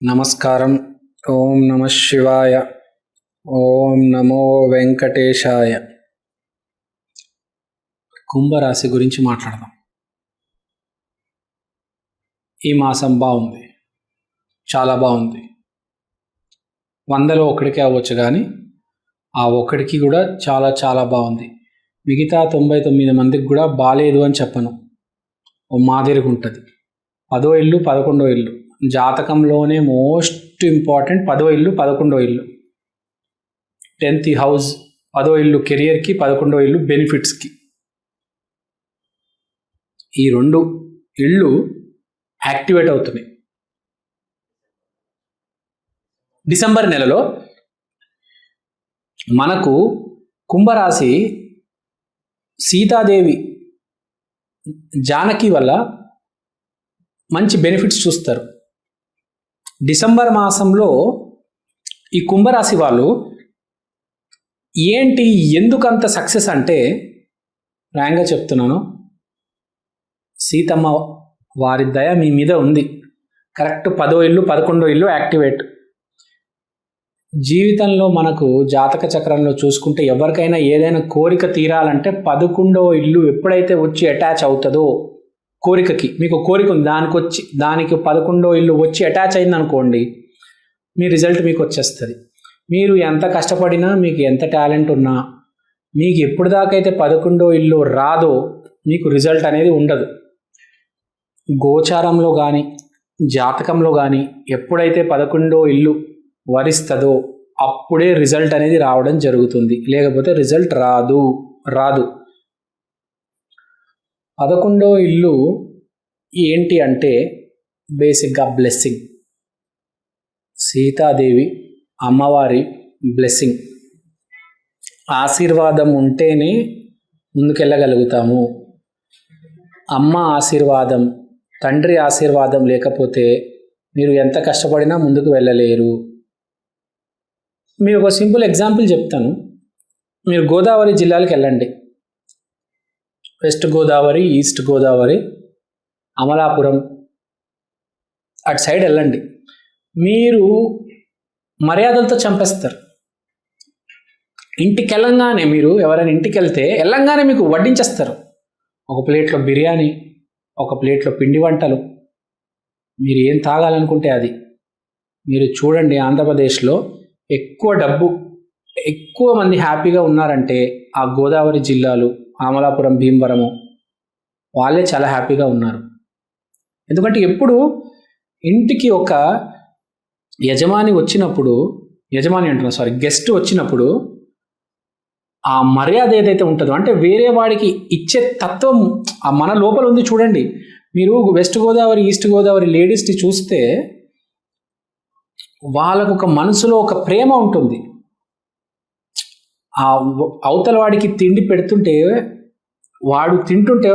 నమస్కారం. ఓం నమ శివాయ. ఓం నమో వెంకటేశాయ. కుంభరాశి గురించి మాట్లాడదాం. ఈ మాసం బాగుంది, చాలా బాగుంది. 100లో ఒకడికే అవ్వచ్చు, కానీ ఆ ఒకడికి కూడా చాలా చాలా బాగుంది. మిగతా 99 మందికి కూడా బాగాలేదు అని చెప్పను. ఓ మాదిరిగా ఉంటుంది. 10వ ఇల్లు 11వ ఇల్లు జాతకంలోనే మోస్ట్ ఇంపార్టెంట్. 10వ ఇల్లు 11వ ఇల్లు. 10th హౌస్ 10వ ఇల్లు కెరియర్కి, 11వ ఇల్లు బెనిఫిట్స్కి. ఈ 2 ఇళ్ళు యాక్టివేట్ అవుతున్నాయి. డిసెంబర్ నెలలో మనకు కుంభరాశి సీతాదేవి జానకి వల్ల మంచి బెనిఫిట్స్ చూస్తారు. డిసెంబర్ మాసంలో ఈ కుంభరాశి వాళ్ళు ఎందుకంత సక్సెస్ అంటే, ఫ్రాంక్గా చెప్తున్నాను, సీతమ్మ వారి దయ మీ మీద ఉంది. కరెక్ట్ 10వ ఇల్లు 11వ ఇల్లు యాక్టివేట్. జీవితంలో మనకు జాతక చక్రంలో చూసుకుంటే ఎవరికైనా ఏదైనా కోరిక తీరాలంటే 11వ ఇల్లు ఎప్పుడైతే వచ్చి అటాచ్ అవుతుందో, కోరికకి, మీకు కోరిక ఉంది, దానికి 11వ ఇల్లు వచ్చి అటాచ్ అయింది అనుకోండి, మీ రిజల్ట్ మీకు వచ్చేస్తుంది. మీరు ఎంత కష్టపడినా, మీకు ఎంత టాలెంట్ ఉన్నా, మీకు ఎప్పుడు దాకైతే 11వ ఇల్లు రాదో మీకు రిజల్ట్ అనేది ఉండదు. గోచారంలో కానీ జాతకంలో కానీ ఎప్పుడైతే 11వ ఇల్లు వరిస్తుందో అప్పుడే రిజల్ట్ అనేది రావడం జరుగుతుంది. లేకపోతే రిజల్ట్ రాదు. 11వ ఇల్లు ఏంటి అంటే బేసిక్గా బ్లెస్సింగ్. సీతాదేవి అమ్మవారి బ్లెస్సింగ్, ఆశీర్వాదం ఉంటేనే ముందుకెళ్ళగలుగుతాము. అమ్మ ఆశీర్వాదం, తండ్రి ఆశీర్వాదం లేకపోతే మీరు ఎంత కష్టపడినా ముందుకు వెళ్ళలేరు. మీరు ఒక సింపుల్ ఎగ్జాంపుల్ చెప్తాను. మీరు గోదావరి జిల్లాలకు వెళ్ళండి. వెస్ట్ గోదావరి, ఈస్ట్ గోదావరి, అమలాపురం అటు సైడ్ వెళ్ళండి. మీరు మర్యాదలతో చంపేస్తారు. ఇంటికి వెళ్ళంగానే, మీరు ఎవరైనా ఇంటికి వెళ్తే వెళ్ళంగానే మీకు వడ్డించేస్తారు. ఒక ప్లేట్లో బిర్యానీ, ఒక ప్లేట్లో పిండి వంటలు, మీరు ఏం తాగాలనుకుంటే అది. మీరు చూడండి, ఆంధ్రప్రదేశ్లో ఎక్కువ మంది హ్యాపీగా ఉన్నారంటే ఆ గోదావరి జిల్లాలు, అమలాపురం, భీమవరము, వాళ్ళే చాలా హ్యాపీగా ఉన్నారు. ఎందుకంటే ఎప్పుడు ఇంటికి ఒక గెస్ట్ వచ్చినప్పుడు ఆ మర్యాద ఏదైతే ఉంటుందో, అంటే వేరే వాడికి ఇచ్చే తత్వం మన లోపల ఉంది. చూడండి, మీరు వెస్ట్ గోదావరి, ఈస్ట్ గోదావరి లేడీస్ని చూస్తే వాళ్ళకు ఒక మనసులో ఒక ప్రేమ ఉంటుంది. ఆ అవతల వాడికి తిండి పెడుతుంటే, వాడు తింటుంటే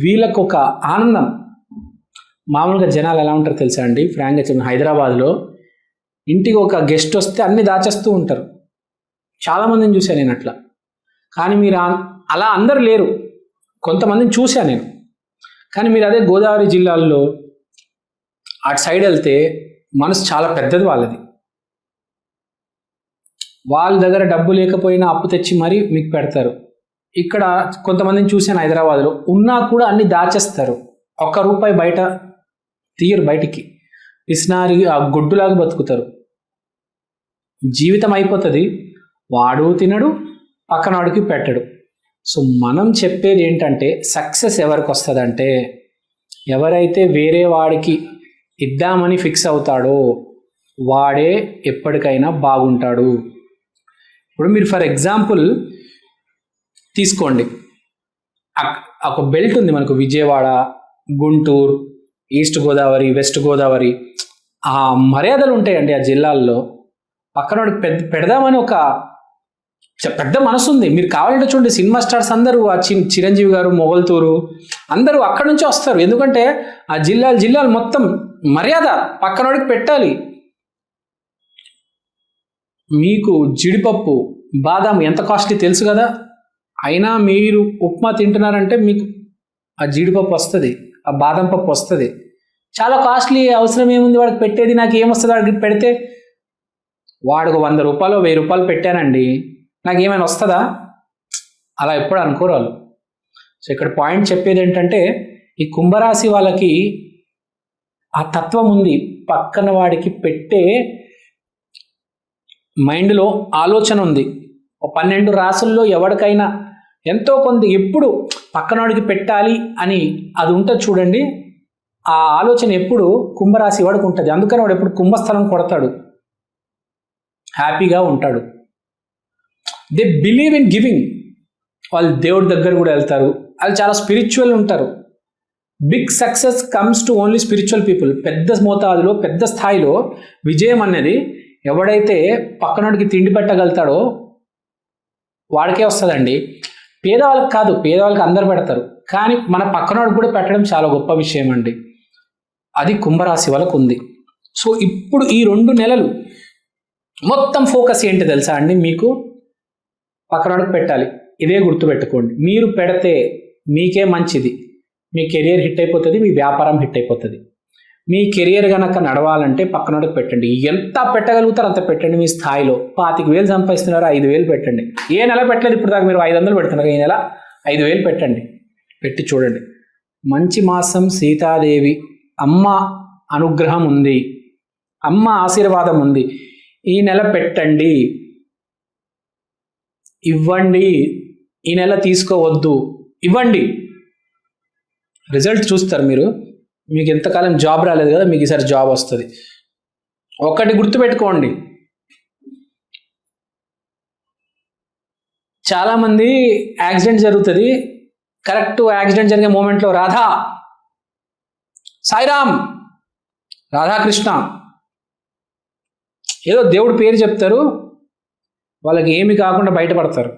వీళ్ళకు ఒక ఆనందం. మామూలుగా జనాలు ఎలా ఉంటారు తెలుసా అండి? ఫ్రాంక్గా చెప్పిన, హైదరాబాద్లో ఇంటికి ఒక గెస్ట్ వస్తే అన్ని దాచేస్తూ ఉంటారు. చాలామందిని చూశాను నేను అట్లా. కానీ మీరు అలా అందరు లేరు, కొంతమందిని చూశాను నేను. కానీ మీరు అదే గోదావరి జిల్లాల్లో అటు సైడ్ వెళ్తే మనసు చాలా పెద్దది వాళ్ళది. వాళ్ళ దగ్గర డబ్బు లేకపోయినా అప్పు తెచ్చి మరీ మీకు పెడతారు. ఇక్కడ కొంతమందిని చూశాను హైదరాబాద్లో, ఉన్నా కూడా అన్ని దాచేస్తారు. ₹1 బయట తీయరు, బయటికి పిసినారి ఆ గుడ్డులాగా బతుకుతారు. జీవితం అయిపోతుంది, వాడు తినడు, పక్కనవాడికి పెట్టడు. సో మనం చెప్పేది ఏంటంటే, సక్సెస్ ఎవరికి వస్తుందంటే, ఎవరైతే వేరే వాడికి ఇద్దామని ఫిక్స్ అవుతాడో వాడే ఎప్పటికైనా బాగుంటాడు. ఇప్పుడు మీరు ఫర్ ఎగ్జాంపుల్ తీసుకోండి, ఒక బెల్ట్ ఉంది మనకు, విజయవాడ, గుంటూరు, ఈస్ట్ గోదావరి, వెస్ట్ గోదావరి, ఆ మర్యాదలు ఉంటాయండి ఆ జిల్లాల్లో. పక్కన పెడదామని ఒక పెద్ద మనసు ఉంది. మీరు కావాలంటే చూడండి, సినిమా స్టార్స్ అందరూ, ఆ చిరంజీవి గారు, మొగల్తూరు, అందరూ అక్కడి నుంచే వస్తారు. ఎందుకంటే ఆ జిల్లాలు మొత్తం మర్యాద పక్కనోడికి పెట్టాలి. మీకు జీడిపప్పు, బాదాం ఎంత కాస్ట్లీ తెలుసు కదా, అయినా మీరు ఉప్మా తింటున్నారంటే మీకు ఆ జీడిపప్పు వస్తుంది, ఆ బాదం పప్పు వస్తుంది. చాలా కాస్ట్లీ, అవసరం ఏముంది వాడికి పెట్టేది, నాకు ఏమొస్తుంది వాడికి పెడితే, వాడికి 100 రూపాయలు 1000 రూపాయలు పెట్టానండి, నాకు ఏమైనా వస్తుందా? అలా ఎప్పుడు అనుకోరు వాళ్ళు. సో ఇక్కడ పాయింట్ చెప్పేది ఏంటంటే, ఈ కుంభరాశి వాళ్ళకి ఆ తత్వం ఉంది. పక్కన వాడికి పెట్టే మైండ్లో ఆలోచన ఉంది. 12 రాసుల్లో ఎవరికైనా ఎంతో కొంత ఎప్పుడు పక్కనవాడికి పెట్టాలి అని అది ఉంటుంది చూడండి, ఆ ఆలోచన ఎప్పుడు కుంభరాశి వాడికి ఉంటుంది. అందుకని వాడు ఎప్పుడు కుంభస్థలం కొడతాడు, హ్యాపీగా ఉంటాడు. They believe in giving. వాళ్ళు దేవుడి దగ్గర కూడా వెళ్తారు, వాళ్ళు చాలా స్పిరిచువల్ ఉంటారు. Big success comes to only spiritual people. పెద్ద మోతాదులో పెద్ద స్థాయిలో విజయం అనేది ఎవడైతే పక్కనోడికి తిండి పెట్టగలుగుతాడో వాడికే వస్తుందండి. పేదవాళ్ళకి కాదు, పేదవాళ్ళకి అందరు పెడతారు, కానీ మన పక్కనోడికి కూడా పెట్టడం చాలా గొప్ప విషయం అండి. అది కుంభరాశి వాళ్ళకు ఉంది. సో ఇప్పుడు ఈ 2 నెలలు మొత్తం ఫోకస్ ఏంటి తెలుసా అండి, మీకు పక్కనోడికి పెట్టాలి. ఇదే గుర్తుపెట్టుకోండి. మీరు పెడితే మీకే మంచిది, మీ కెరియర్ హిట్ అయిపోతుంది, మీ వ్యాపారం హిట్ అయిపోతుంది. మీ కెరియర్ కనుక నడవాలంటే పక్కనోడికి పెట్టండి. ఎంత పెట్టగలుగుతారో అంత పెట్టండి. మీ స్థాయిలో 25,000 సంపాదిస్తున్నారు, 5,000 పెట్టండి. ఏ నెల పెట్టలేదు ఇప్పుడు దాకా, మీరు 500 పెడుతున్నారు, ఈ నెల 5,000 పెట్టండి. పెట్టి చూడండి. మంచి మాసం, సీతాదేవి అమ్మ అనుగ్రహం ఉంది, అమ్మ ఆశీర్వాదం ఉంది. ఈ నెల పెట్టండి, ఇవ్వండి. ఈ నెల తీసుకోవద్దు, ఇవ్వండి. రిజల్ట్ చూస్తారు మీరు. మీకు ఎంతకాలం జాబ్ రాలేదు కదా, మీకు ఈసారి జాబ్ వస్తుంది. ఒకటి గుర్తుపెట్టుకోండి, చాలామంది యాక్సిడెంట్ జరుగుతుంది, కరెక్ట్ యాక్సిడెంట్ జరిగే మూమెంట్లో రాధా, సాయిరామ్, రాధాకృష్ణ ఏదో దేవుడి పేరు చెప్తారు, వాళ్ళకి ఏమి కాకుండా బయటపడతారు.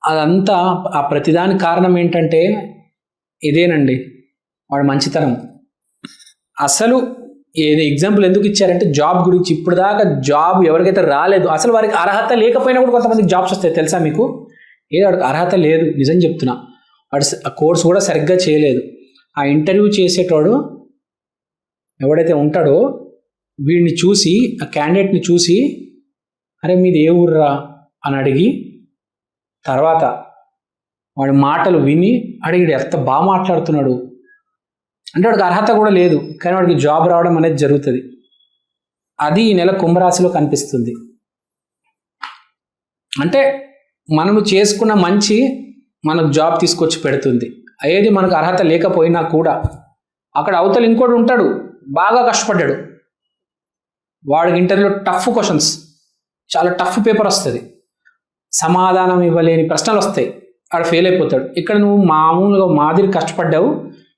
అదంతా ఆ ప్రతిదానికి కారణం ఏంటంటే ఇదేనండి, వాడు మంచితనం. అసలు ఏది ఎగ్జాంపుల్ ఎందుకు ఇచ్చారంటే జాబ్ గురించి. ఇప్పుడు దాకా జాబ్ ఎవరికైతే రాలేదు, అసలు వారికి అర్హత లేకపోయినా కూడా కొంతమందికి జాబ్స్ వస్తాయి తెలుసా మీకు. ఏదో వాడికి అర్హత లేదు, నిజం చెప్తున్నా, వాడు ఆ కోర్స్ కూడా సరిగ్గా చేయలేదు. ఆ ఇంటర్వ్యూ చేసేటోడు ఎవడైతే ఉంటాడో వీడిని చూసి, ఆ క్యాండిడేట్ని చూసి, అరే మీది ఏ ఊర్రా అని అడిగి, తర్వాత వాడి మాటలు విని అడిగిడు ఎంత బాగా మాట్లాడుతున్నాడు అంటే వాడికి అర్హత కూడా లేదు, కానీ వాడికి జాబ్ రావడం అనేది జరుగుతుంది. అది ఈ నెల కుంభరాశిలో కనిపిస్తుంది. అంటే మనము చేసుకున్న మంచి మనకు జాబ్ తీసుకొచ్చి పెడుతుంది. ఏది మనకు అర్హత లేకపోయినా కూడా అక్కడ అవతల ఇంకోటి ఉంటాడు, బాగా కష్టపడ్డాడు, వాడికి ఇంటర్వ్యూలో టఫ్ క్వశ్చన్స్, చాలా టఫ్ పేపర్ వస్తుంది, సమాధానం ఇవ్వలేని ప్రశ్నలు వస్తాయి, వాడు ఫెయిల్ అయిపోతాడు. ఇక్కడ నువ్వు మామూలుగా మాదిరి కష్టపడ్డావు,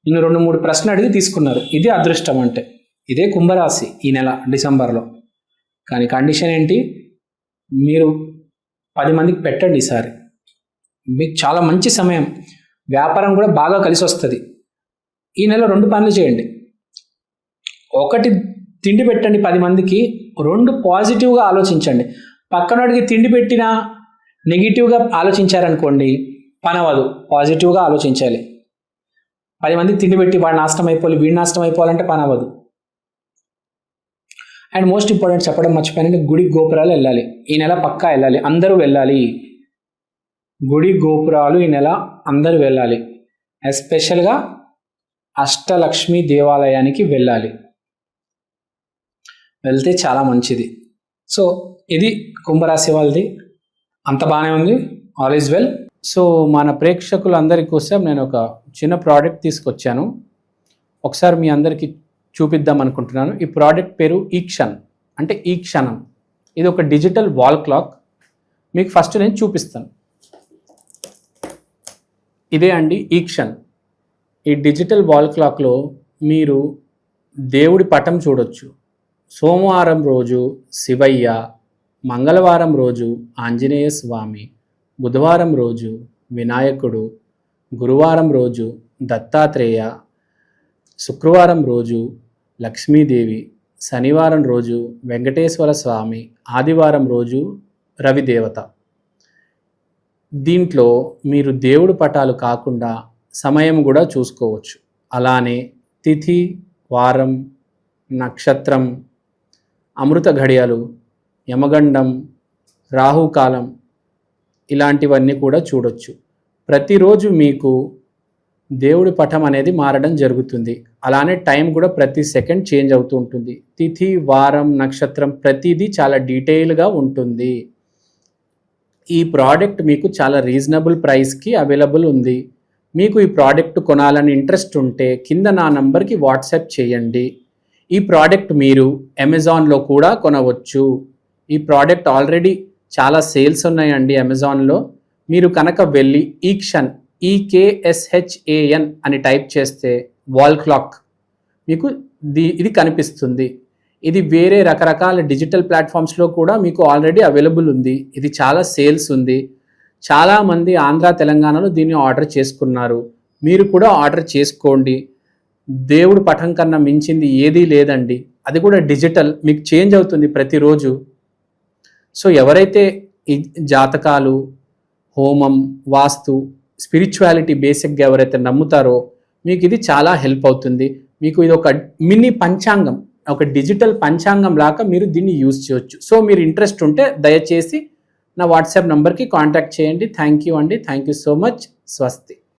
నేను 2-3 ప్రశ్నలు అడిగి తీసుకున్నారు. ఇది అదృష్టం అంటే. ఇదే కుంభరాశి ఈ నెల డిసెంబర్లో. కానీ కండిషన్ ఏంటి, మీరు 10 మందికి పెట్టండి ఈసారి. మీకు చాలా మంచి సమయం, వ్యాపారం కూడా బాగా కలిసి వస్తుంది. ఈ నెల 2 పనులు చేయండి. ఒకటి తిండి పెట్టండి 10 మందికి, 2 పాజిటివ్గా ఆలోచించండి. పక్కనోడికి తిండి పెట్టినా నెగిటివ్గా ఆలోచించారనుకోండి పని అవ్వదు, పాజిటివ్గా ఆలోచించాలి. 10 మందికి తిండి పెట్టి వాడు నాశనం అయిపోవాలి, వీడు నాశనం అయిపోవాలంటే పని అవ్వదు. అండ్ మోస్ట్ ఇంపార్టెంట్ చెప్పడం మర్చిపోయానంటే, గుడి గోపురాలు వెళ్ళాలి ఈ నెల, పక్కా వెళ్ళాలి, అందరూ వెళ్ళాలి. గుడి గోపురాలు ఈ నెల అందరూ వెళ్ళాలి. ఎస్పెషల్గా అష్టలక్ష్మి దేవాలయానికి వెళ్ళాలి, వెళ్తే చాలా మంచిది. సో ఇది కుంభరాశి వాళ్ళది. అంత బాగానే ఉంది, ఆల్ ఈజ్ వెల్. సో మన ప్రేక్షకులందరి కోసం నేను ఒక చిన్న ప్రోడక్ట్ తీసుకొచ్చాను, ఒకసారి మీ అందరికీ చూపిద్దాం అనుకుంటున్నాను. ఈ ప్రోడక్ట్ పేరు ఈక్షన్, అంటే ఈ క్షణం. ఇది ఒక డిజిటల్ వాల్ క్లాక్. మీకు ఫస్ట్ నేను చూపిస్తాను. ఇదే అండి ఈక్షన్. ఈ డిజిటల్ వాల్ క్లాక్లో మీరు దేవుడి పటం చూడొచ్చు. సోమవారం రోజు శివయ్య, మంగళవారం రోజు ఆంజనేయ స్వామి, బుధవారం రోజు వినాయకుడు, గురువారం రోజు దత్తాత్రేయ, శుక్రవారం రోజు లక్ష్మీదేవి, శనివారం రోజు వెంకటేశ్వర స్వామి, ఆదివారం రోజు రవిదేవత. దీంట్లో మీరు దేవుడి పటాలు కాకుండా సమయం కూడా చూసుకోవచ్చు. అలానే తిథి, వారం, నక్షత్రం, అమృత ఘడియలు, యమగండం, రాహుకాలం ఇలాంటివన్నీ కూడా చూడొచ్చు. ప్రతిరోజు మీకు దేవుడి పటం అనేది మారడం జరుగుతుంది. అలానే టైం కూడా ప్రతి సెకండ్ చేంజ్ అవుతూ ఉంటుంది. తిథి, వారం, నక్షత్రం ప్రతిదీ చాలా డీటెయిల్గా ఉంటుంది. ఈ ప్రోడక్ట్ మీకు చాలా రీజనబుల్ ప్రైస్కి అవైలబుల్ ఉంది. మీకు ఈ ప్రోడక్ట్ కొనాలని ఇంట్రెస్ట్ ఉంటే కింద నా నంబర్కి వాట్సాప్ చేయండి. ఈ ప్రోడక్ట్ మీరు అమెజాన్లో కూడా కొనవచ్చు. ఈ ప్రోడక్ట్ ఆల్రెడీ చాలా సేల్స్ ఉన్నాయండి అమెజాన్లో. మీరు కనుక వెళ్ళి ఈక్షన్ EKSHAN అని టైప్ చేస్తే వాల్ క్లాక్ మీకు ఇది కనిపిస్తుంది. ఇది వేరే రకరకాల డిజిటల్ ప్లాట్ఫామ్స్లో కూడా మీకు ఆల్రెడీ అవైలబుల్ ఉంది. ఇది చాలా సేల్స్ ఉంది. చాలామంది ఆంధ్ర, తెలంగాణలో దీన్ని ఆర్డర్ చేసుకున్నారు. మీరు కూడా ఆర్డర్ చేసుకోండి. దేవుడు పటం కన్నా మించింది ఏదీ లేదండి. అది కూడా డిజిటల్, మీకు చేంజ్ అవుతుంది ప్రతిరోజు. సో ఎవరైతే ఈ జాతకాలు, హోమం, వాస్తు, స్పిరిచువాలిటీ బేసిక్గా ఎవరైతే నమ్ముతారో మీకు ఇది చాలా హెల్ప్ అవుతుంది. మీకు ఇది ఒక మినీ పంచాంగం, ఒక డిజిటల్ పంచాంగం లాగా మీరు దీన్ని యూజ్ చేయొచ్చు. సో మీరు ఇంట్రెస్ట్ ఉంటే దయచేసి నా వాట్సాప్ నంబర్కి కాంటాక్ట్ చేయండి. థ్యాంక్ యూ అండి. Thank you so much. స్వస్తి.